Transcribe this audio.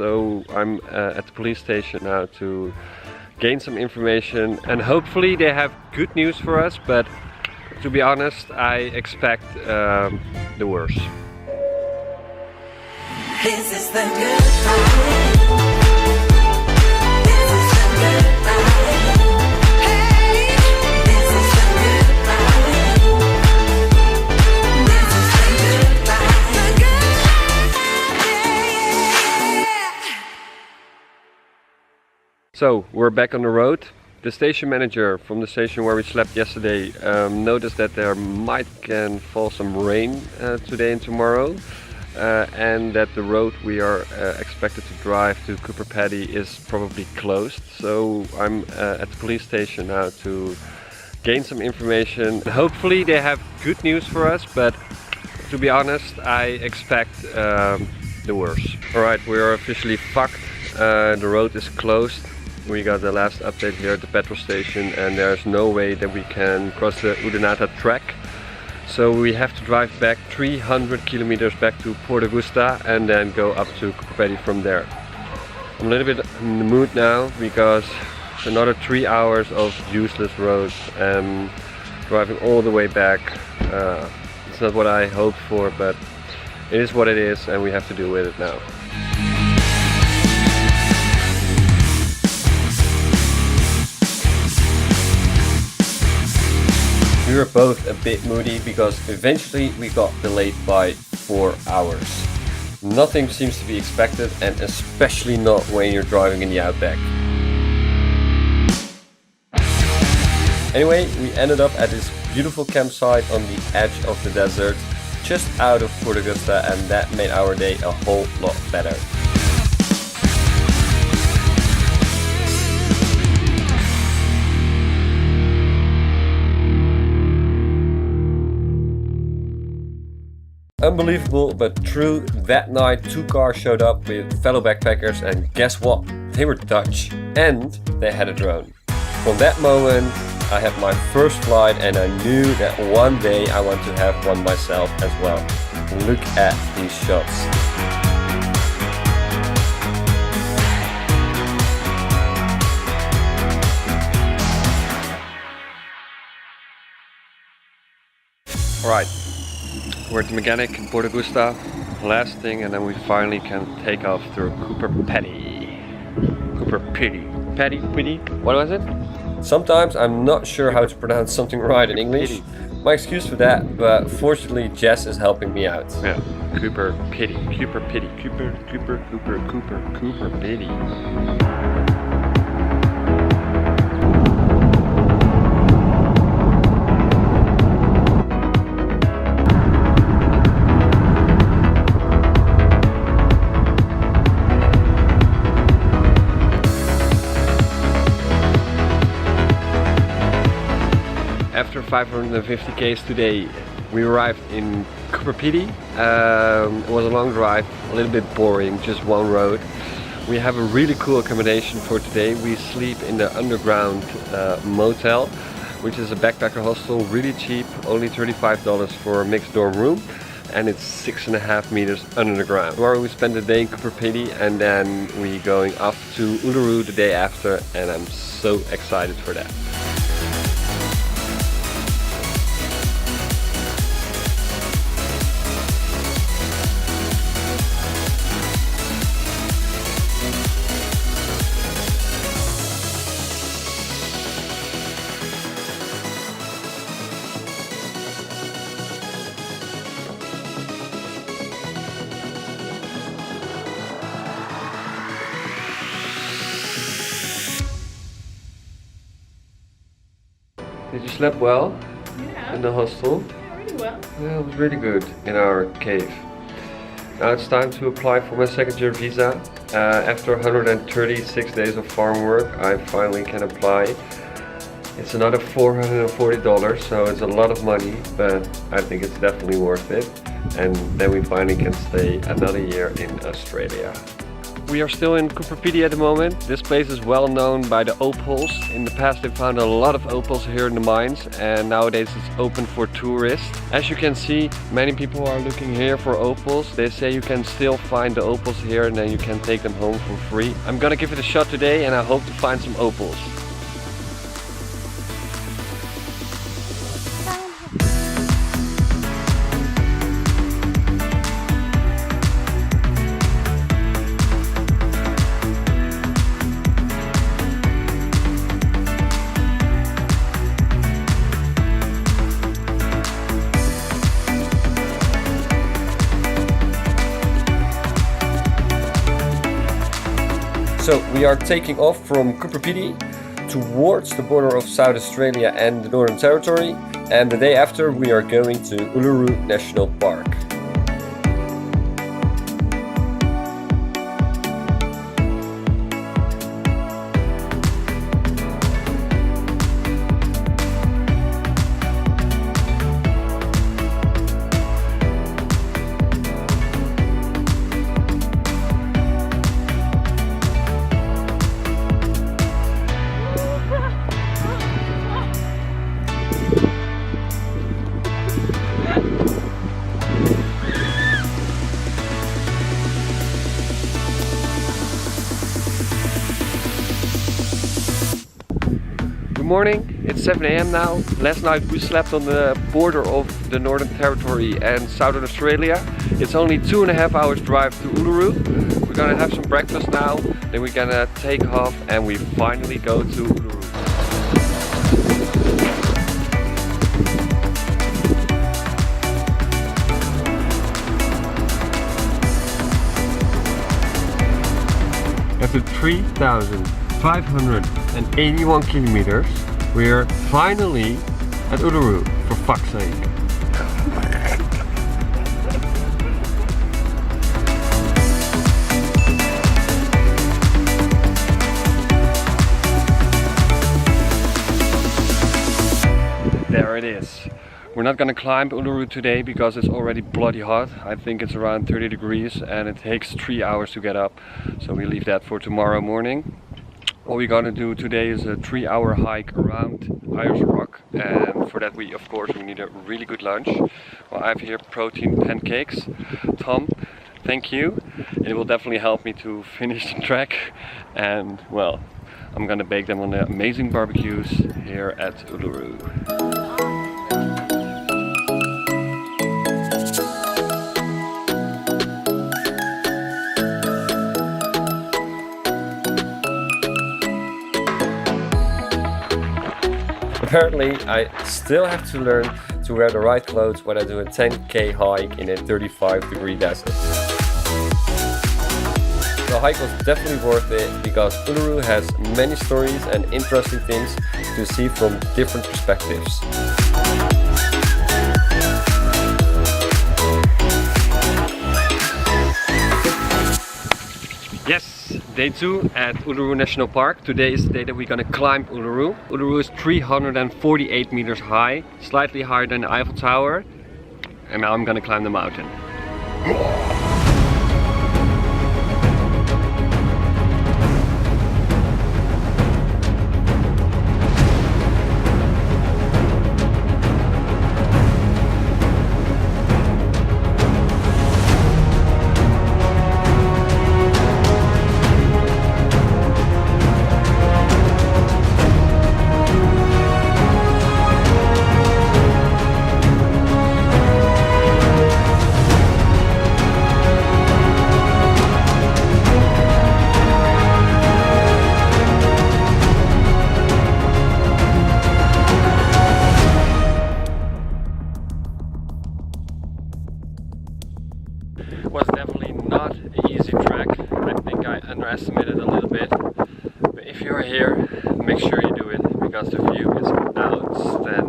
so I'm at the police station now to gain some information, and hopefully they have good news for us, but to be honest, I expect the worst. This is the good fight. This is the good fight. Hey, this is the good fight. This is the good fight. The good fight. Yeah. So we're back on the road. The station manager from the station where we slept yesterday noticed that there can fall some rain today and tomorrow. And that the road we are expected to drive to Cooper Pedy is probably closed. So I'm at the police station now to gain some information. Hopefully they have good news for us, but to be honest, I expect the worst. Alright, we are officially fucked. The road is closed. We got the last update here at the petrol station, and there's no way that we can cross the Udenata track. So we have to drive back 300 kilometers back to Port Augusta and then go up to Cooper Pedy from there. I'm a little bit in the mood now because it's another 3 hours of useless roads and driving all the way back. It's not what I hoped for, but it is what it is and we have to deal with it now. We were both a bit moody because eventually we got delayed by 4 hours. Nothing seems to be expected, and especially not when you're driving in the outback. Anyway, we ended up at this beautiful campsite on the edge of the desert, just out of Port Augusta, and that made our day a whole lot better. Unbelievable but true, that night 2 cars showed up with fellow backpackers, and guess what? They were Dutch and they had a drone. From that moment I had my first flight and I knew that one day I want to have one myself as well. Look at these shots. Alright. We're at the mechanic in Port Augusta, last thing, and then we finally can take off through Cooper Pedy. Cooper Pedy. Pedy? What was it? Sometimes I'm not sure how to pronounce something right in English. My excuse for that, but fortunately Jess is helping me out. Yeah, Cooper Pedy. Cooper Pedy. Cooper Pedy. After 550 k's today, we arrived in Cooper Pedy. It was a long drive, a little bit boring, just one road. We have a really cool accommodation for today. We sleep in the underground motel, which is a backpacker hostel, really cheap, only $35 for a mixed dorm room, and it's 6.5 meters under the ground. Tomorrow we spend the day in Cooper Pedy, and then we going off to Uluru the day after, and I'm so excited for that. Did you sleep well? Yeah. In the hostel? Yeah, really well. Yeah, it was really good in our cave. Now it's time to apply for my second year visa. After 136 days of farm work, I finally can apply. It's another $440, so it's a lot of money, but I think it's definitely worth it. And then we finally can stay another year in Australia. We are still in Cooperpedy at the moment. This place is well known by the opals. In the past they found a lot of opals here in the mines, and nowadays it's open for tourists. As you can see, many people are looking here for opals. They say you can still find the opals here and then you can take them home for free. I'm gonna give it a shot today and I hope to find some opals. So we are taking off from Cooperpedy towards the border of South Australia and the Northern Territory, and the day after we are going to Uluru National Park. Good morning, it's 7 AM now. Last night we slept on the border of the Northern Territory and Southern Australia. It's only 2.5 hours drive to Uluru. We're gonna have some breakfast now, then we're gonna take off and we finally go to Uluru. After 3,581 kilometers, we're finally at Uluru, for fuck's sake. There it is. We're not gonna climb Uluru today because it's already bloody hot. I think it's around 30 degrees and it takes 3 hours to get up. So we leave that for tomorrow morning. What we're gonna do today is a 3-hour hike around Ayers Rock, and for that we need a really good lunch. Well, I have here protein pancakes. Tom, thank you. It will definitely help me to finish the trek, and well, I'm gonna bake them on the amazing barbecues here at Uluru. Apparently, I still have to learn to wear the right clothes when I do a 10k hike in a 35-degree desert. The hike was definitely worth it because Uluru has many stories and interesting things to see from different perspectives. Yes, day 2 at Uluru National Park. Today is the day that we're gonna climb Uluru. Uluru is 348 meters high, slightly higher than the Eiffel Tower. And now I'm gonna climb the mountain. Was definitely not an easy trek. I think I underestimated a little bit. But if you're here, make sure you do it because the view is outstanding.